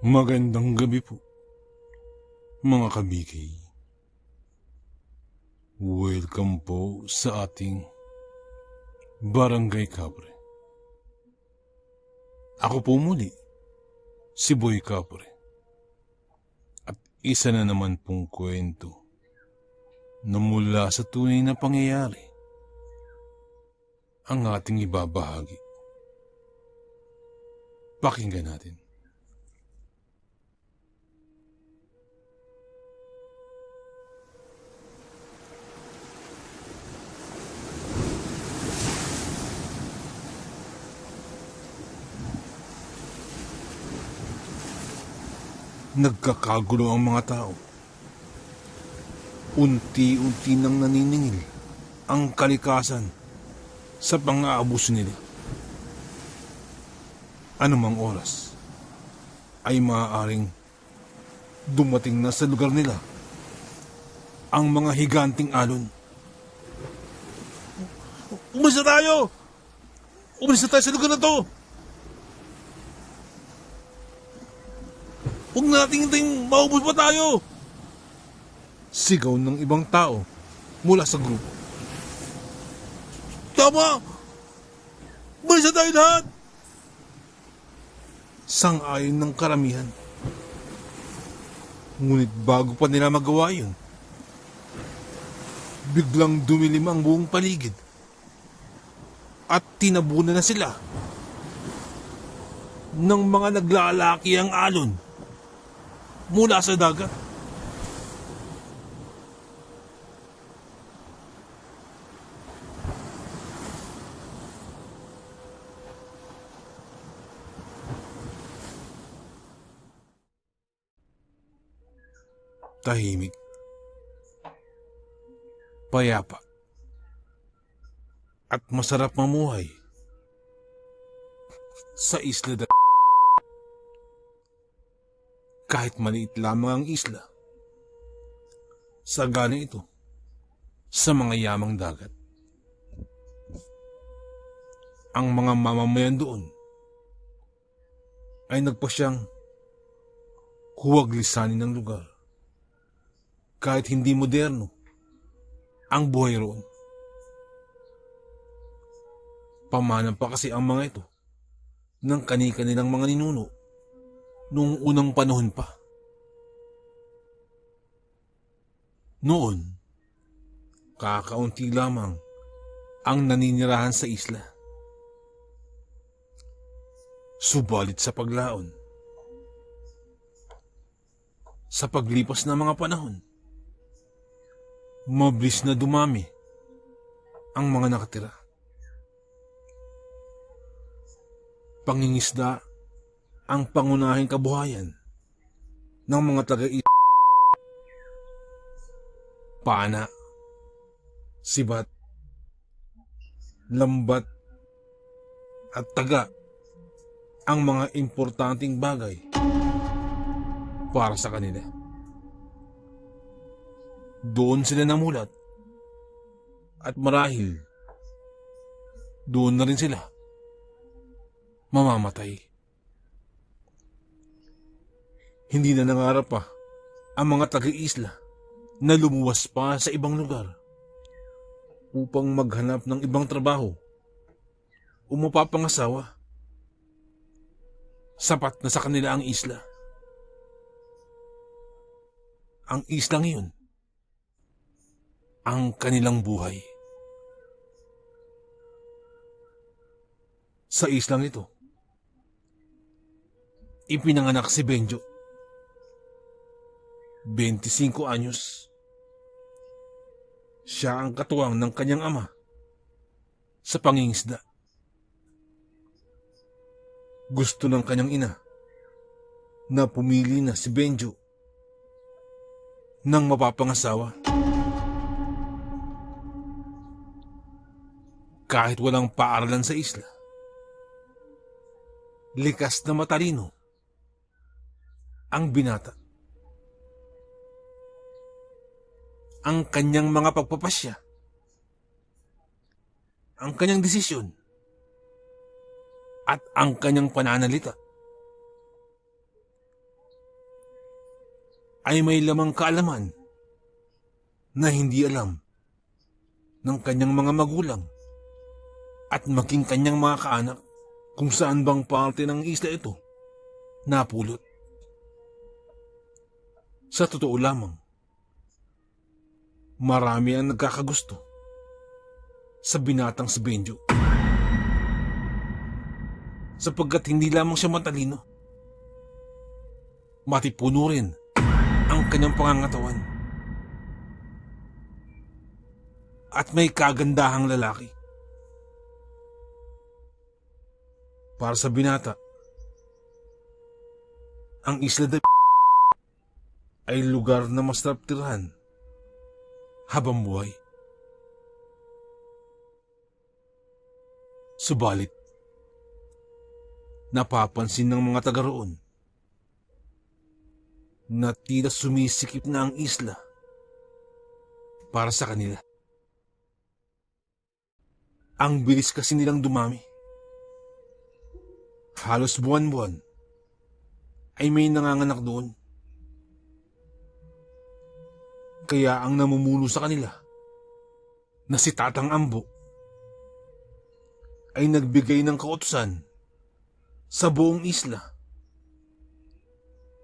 Magandang gabi po, mga kabikay. Welcome po sa ating Barangay Kapre. Ako po muli, si Boy Kapre. At isa na naman pong kwento na mula sa tunay na pangyayari ang ating ibabahagi. Pakinggan natin. Nagkakagulo ang mga tao. Unti-unti nang naniningil ang kalikasan sa pang-aabuso nila. Anumang oras ay maaaring dumating na sa lugar nila ang mga higanting alon. Umalis na tayo! Umalis na tayo sa lugar na to! Huwag natin hintayin maubos pa tayo! Sigaw ng ibang tao mula sa grupo. Tama! Umalis na tayo lahat! Sang-ayon ng karamihan. Ngunit bago pa nila magawa yun, biglang dumilim ang buong paligid at tinabunan na sila ng mga naglalaki ang alon mula sa dagat. Tahimik, payapa, at masarap mamuhay sa isla da. Kahit maliit lamang ang isla, sagana ito sa mga yamang dagat. Ang mga mamamayan doon ay nagpasyang huwag lisanin ng lugar. Kahit hindi moderno ang buhay roon. Pamana pa kasi ang mga ito ng kani-kanilang mga ninuno noong unang panahon pa. Noon, kakaunti lamang ang naninirahan sa isla. Subalit sa paglaon, sa paglipas ng mga panahon, mabilis na dumami ang mga nakatira. Pangingisda ang pangunahing kabuhayan ng mga taga-isla. Pana, sibat, lambat, at taga ang mga importanteng bagay para sa kanila. Doon sila namulat at marahil doon na rin sila mamamatay. Hindi na nangarap pa ang mga taga-isla na lumuwas pa sa ibang lugar upang maghanap ng ibang trabaho o mapapangasawa. Sapat na sa kanila ang isla. Ang isla ngayon, ang kanilang buhay. Sa islang ito, ipinanganak si Benjo. 25 anyos. Siya ang katuwang ng kanyang ama sa pangingisda. Gusto ng kanyang ina na pumili na si Benjo ng mapapangasawa. Kahit walang paaralan sa isla, likas na matalino ang binata. Ang kanyang mga pagpapasya, ang kanyang desisyon, at ang kanyang pananalita ay may lamang kaalaman na hindi alam ng kanyang mga magulang at maging kanyang mga kaanak kung saan bang parte ng isla ito napulot. Sa totoo lamang, marami ang nagkakagusto sa binatang si Benjo. Sapagkat hindi lamang siya matalino, matipuno rin ang kanyang pangangatawan. At may kagandahang lalaki. Para sa binata, ang Isla de ay lugar na masarap tirahan habang buhay. Subalit, napapansin ng mga taga roon na tila sumisikip na ang isla para sa kanila. Ang bilis kasi nilang dumami. Halos buwan-buwan ay may nanganganak doon. Kaya ang namumuno sa kanila na si Tatang Ambo ay nagbigay ng kautusan sa buong isla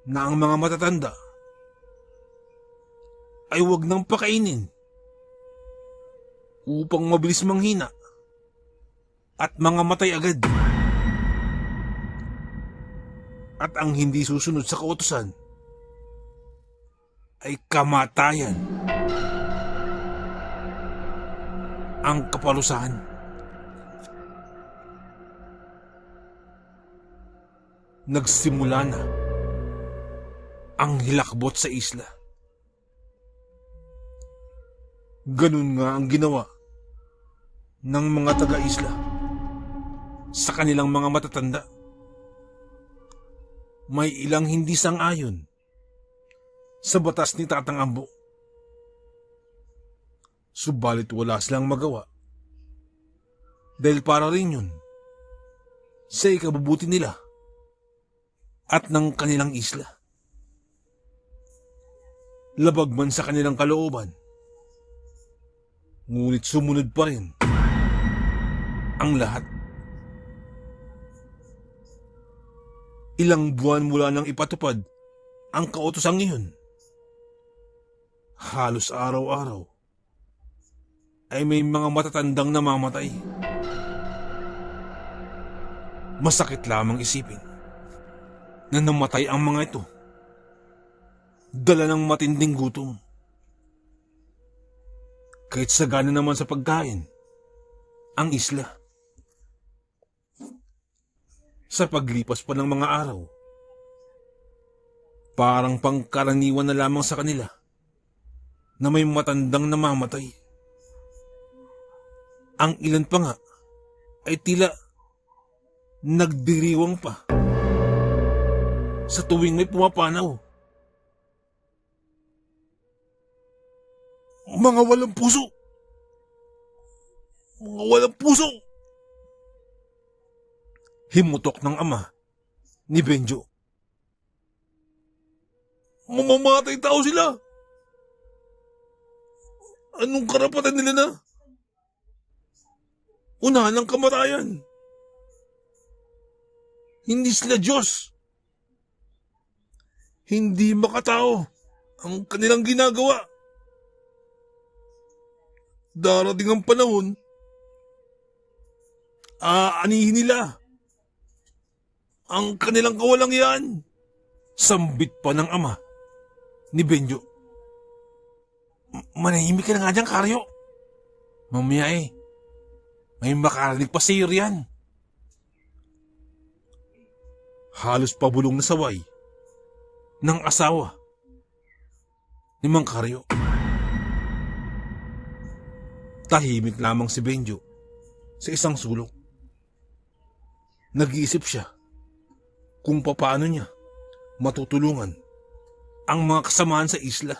na ang mga matatanda ay huwag nang pakainin upang mabilis manghina at mga matay agad. At ang hindi susunod sa kautusan ay kamatayan. Ang kaparusahan. Nagsimula na ang hilakbot sa isla. Ganun nga ang ginawa ng mga taga-isla sa kanilang mga matatanda. May ilang hindi sang-ayon sa batas ni Tatang Ambo. Subalit wala silang magawa dahil para rin yun sa ikabubuti nila at ng kanilang isla. Labag man sa kanilang kalooban, ngunit sumunod pa rin ang lahat. Ilang buwan mula nang ipatupad ang kautosang iyon, halos araw-araw ay may mga matatandang namamatay. Masakit lamang isipin na namatay ang mga ito dala ng matinding gutom. Kahit sagana naman sa pagkain ang isla. Sa paglipas pa ng mga araw, parang pangkaraniwan na lamang sa kanila na may matandang namamatay. Ang ilan pa nga ay tila nagdiriwang pa sa tuwing may pumapanaw. Mga walang puso! Mga walang puso! Himutok ng ama ni Benjo. Mamamatay tao sila! Anong karapatan nila na unahan ng kamatayan? Hindi sila Diyos. Hindi makatao ang kanilang ginagawa. Darating ang panahon, aanihin nila ang kanilang kawalangyaan. Sambit pa ng ama ni Benjo. Manahimik ka na nga dyan, Karyo. Mamaya may makarinig pa sa iyo riyan. Halos pabulong na saway ng asawa ni Mang Karyo. Tahimik lamang si Benjo sa isang sulok. Nag-iisip siya kung paano niya matutulungan ang mga kasamaan sa isla.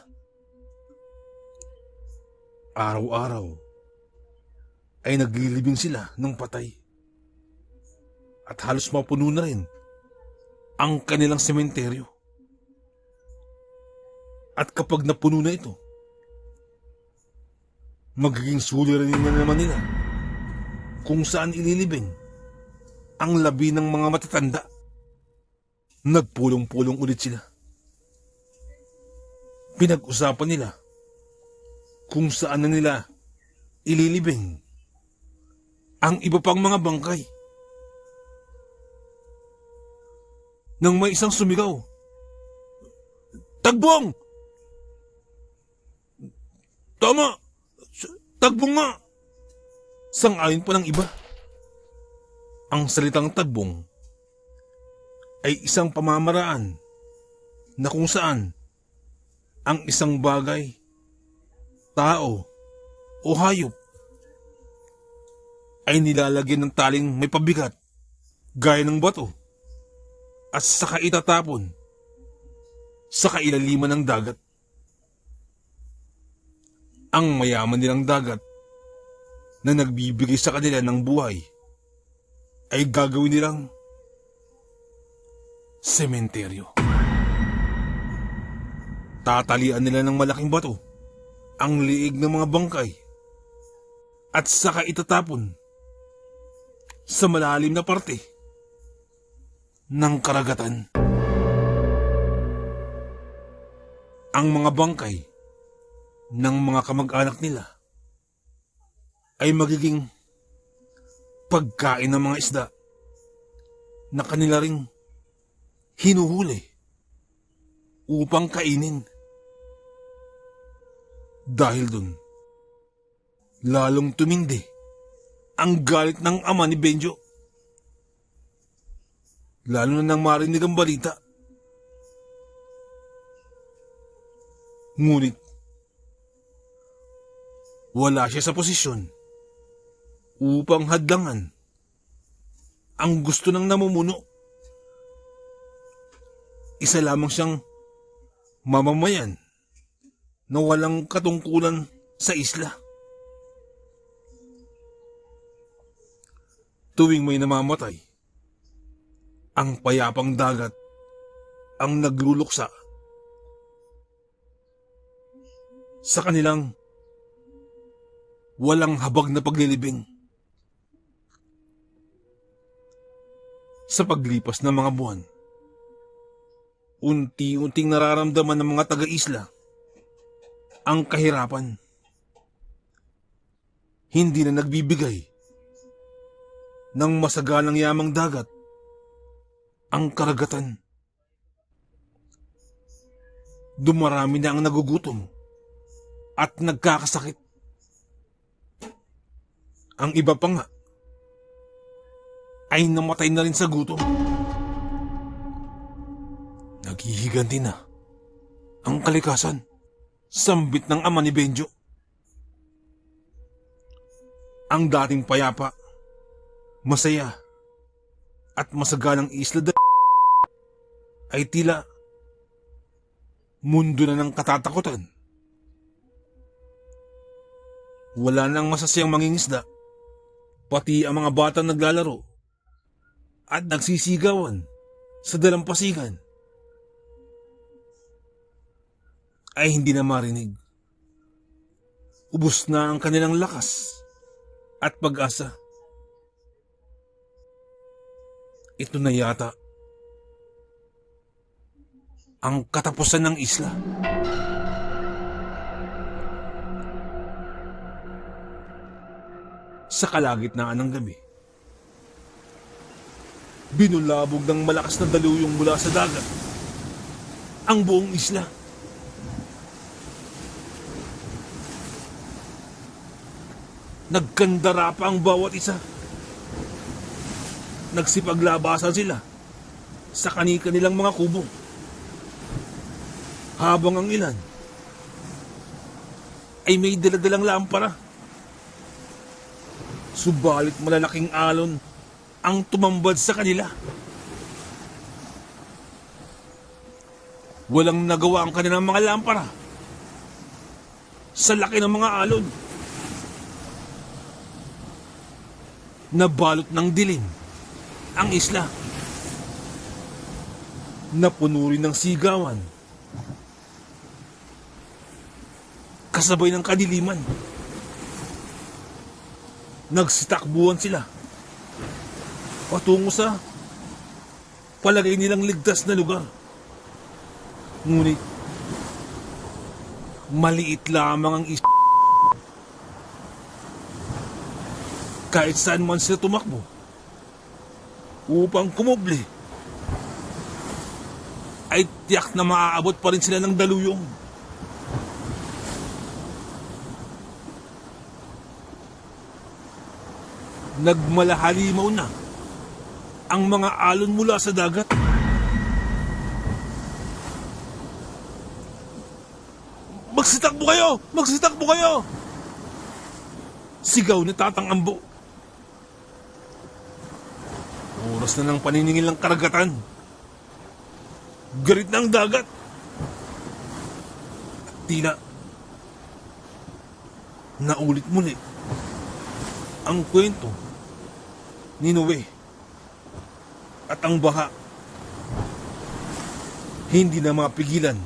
Araw-araw ay naglilibing sila ng patay. At halos mapuno na rin ang kanilang sementeryo. At kapag napuno na ito, magiging suliranin na naman nila kung saan ililibing ang labi ng mga matatanda. Nagpulong-pulong ulit sila. Pinag-usapan nila kung saan na nila ililibing ang iba pang mga bangkay. Nang may isang sumigaw, "Tagbong! Tama! Tagbong nga!" Sang-ayon pa ng iba. Ang salitang tagbong ay isang pamamaraan na kung saan ang isang bagay, tao o hayop ay nilalagyan ng taling may pabigat gaya ng bato at saka itatapon sa kailaliman ng dagat. Ang mayaman nilang dagat na nagbibigay sa kanila ng buhay ay gagawin nilang sementeryo. Tatalian nila ng malaking bato ang liig ng mga bangkay at saka itatapon sa malalim na parte ng karagatan. Ang mga bangkay ng mga kamag-anak nila ay magiging pagkain ng mga isda na kanila ring hinuhuli upang kainin. Dahil dun, lalong tumindi ang galit ng ama ni Benjo. Lalo na nang marinig ang balita. Ngunit, wala siya sa posisyon upang hadlangan ang gusto ng namumuno. Isa lamang siyang mamamayan na walang katungkulan sa isla. Tuwing may namamatay, ang payapang dagat ang nagluluksa sa kanilang walang habag na paglilibing. Sa paglipas ng mga buwan, unti-unting nararamdaman ng mga taga-isla ang kahirapan. Hindi na nagbibigay ng masagalang yamang dagat ang karagatan. Dumarami na ang nagugutom at nagkakasakit. Ang iba pa nga ay namatay na rin sa gutom. Naghihiganti na ang kalikasan, sambit ng ama ni Benjo. Ang dating payapa, masaya at masagalang isla ay tila mundo na ng katatakutan. Wala nang masasayang mangingisda, pati ang mga batang naglalaro at nagsisigawan sa dalampasigan ay hindi na marinig. Ubos na ang kanilang lakas at pag-asa. Ito na yata ang katapusan ng isla. Sa kalagitnaan ng gabi, binulabog ng malakas na daluyong mula sa dagat ang buong isla. Nagkandara pa ang bawat isa. Nagsipaglabasan sila sa kani-kanilang mga kubo, habang ang ilan ay may daladalang lampara. Subalit malalaking alon ang tumambad sa kanila. Walang nagawa ang kanilang mga lampara sa laki ng mga alon. Nabalot ng dilim ang isla. Napuno rin ng sigawan kasabay ng kadiliman. Nagsitakbuhan sila patungo sa palagay nilang ligtas na lugar. Ngunit maliit lamang ang kahit saan man sila tumakbo upang kumubli, ay tiyak na maaabot pa rin sila ng daluyong. Nagmalahalimaw na ang mga alon mula sa dagat. Magsitakbo kayo! Magsitakbo kayo! Sigaw ni Tatang Ambo. Oras na ng paniningil ng karagatan. Garit na ang dagat. At tila naulit muli ang kwento ni Noe at ang baha. Hindi na mapigilan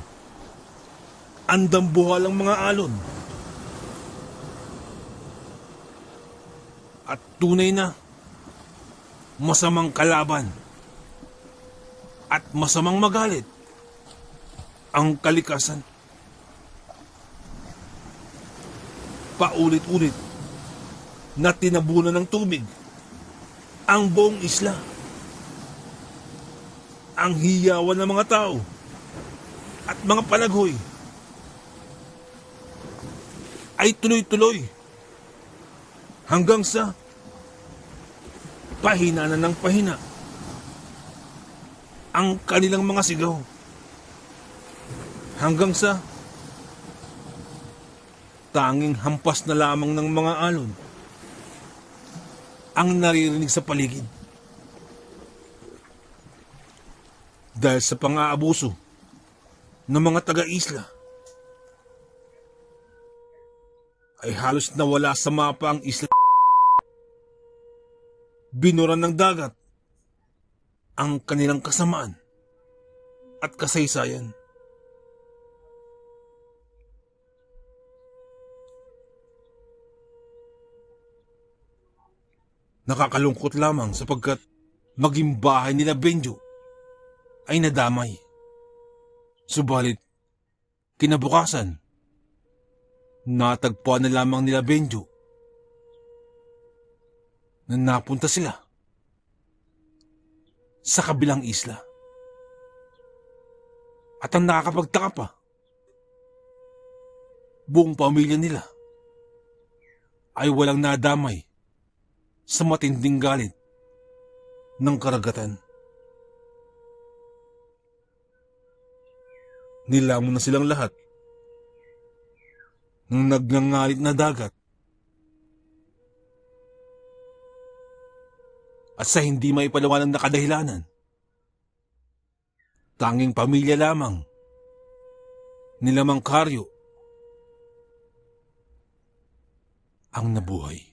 ang dambuhalang mga alon. At tunay na masamang kalaban at masamang magalit ang kalikasan. Paulit-ulit na tinabunan ng tubig ang buong isla. Ang hiyawan ng mga tao at mga palaghoy ay tuloy-tuloy hanggang sa pahina na ng pahina ang kanilang mga sigaw, hanggang sa tanging hampas na lamang ng mga alon ang naririnig sa paligid. Dahil sa pang-aabuso ng mga taga-isla, ay halos nawala sa mapa ang isla. Binuran ng dagat ang kanilang kasamaan at kasaysayan. Nakakalungkot lamang sapagkat maging bahay nila Benjo ay nadamay. Subalit, kinabukasan, natagpuan na lamang nila Benjo na napunta sila sa kabilang isla. At ang nakakapagtaka pa, buong pamilya nila ay walang nadamay sa matinding galit ng karagatan. Nilamon na silang lahat ng nagngangalit na dagat. At sa hindi maipaliwanag na kadahilanan, tanging pamilya lamang nila Mang Karyo ang nabuhay.